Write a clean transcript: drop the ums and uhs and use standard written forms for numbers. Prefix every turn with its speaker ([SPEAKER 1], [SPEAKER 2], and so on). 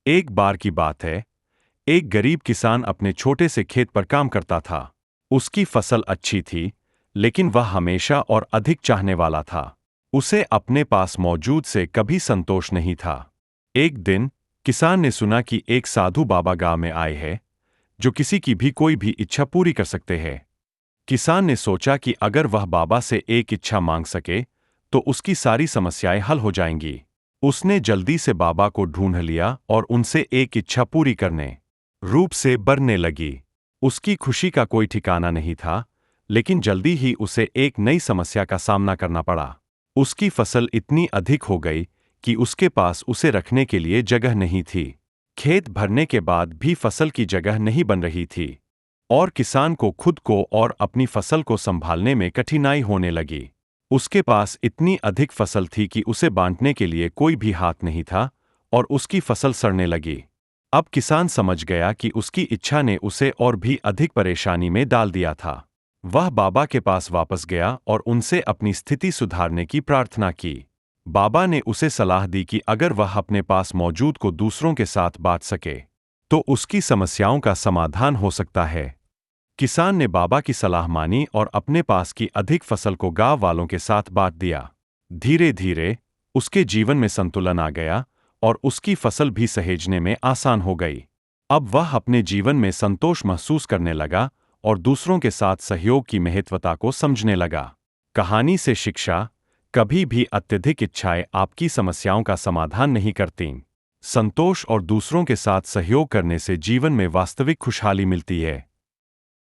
[SPEAKER 1] एक बार की बात है, एक गरीब किसान अपने छोटे से खेत पर काम करता था। उसकी फसल अच्छी थी, लेकिन वह हमेशा और अधिक चाहने वाला था। उसे अपने पास मौजूद से कभी संतोष नहीं था। एक दिन, किसान ने सुना कि एक साधु बाबा गांव में आए हैं, जो किसी की भी कोई भी इच्छा पूरी कर सकते हैं। किसान ने सोचा कि अगर वह बाबा से एक इच्छा मांग सके, तो उसकी सारी समस्याएं हल हो जाएंगी। उसने जल्दी से बाबा को ढूंढ लिया और उनसे एक इच्छा पूरी करने रूप से बरने लगी। उसकी खुशी का कोई ठिकाना नहीं था, लेकिन जल्दी ही उसे एक नई समस्या का सामना करना पड़ा। उसकी फसल इतनी अधिक हो गई कि उसके पास उसे रखने के लिए जगह नहीं थी। खेत भरने के बाद भी फसल की जगह नहीं बन रही थी, और किसान को खुद को और अपनी फसल को संभालने में कठिनाई होने लगी। उसके पास इतनी अधिक फसल थी कि उसे बांटने के लिए कोई भी हाथ नहीं था, और उसकी फसल सड़ने लगी। अब किसान समझ गया कि उसकी इच्छा ने उसे और भी अधिक परेशानी में डाल दिया था। वह बाबा के पास वापस गया और उनसे अपनी स्थिति सुधारने की प्रार्थना की। बाबा ने उसे सलाह दी कि अगर वह अपने पास मौजूद को दूसरों के साथ बांट सके, तो उसकी समस्याओं का समाधान हो सकता है। किसान ने बाबा की सलाह मानी और अपने पास की अधिक फसल को गांव वालों के साथ बांट दिया। धीरे धीरे उसके जीवन में संतुलन आ गया और उसकी फसल भी सहेजने में आसान हो गई। अब वह अपने जीवन में संतोष महसूस करने लगा और दूसरों के साथ सहयोग की महत्वता को समझने लगा। कहानी से शिक्षा: कभी भी अत्यधिक इच्छाएं आपकी समस्याओं का समाधान नहीं करतीं। संतोष और दूसरों के साथ सहयोग करने से जीवन में वास्तविक खुशहाली मिलती है।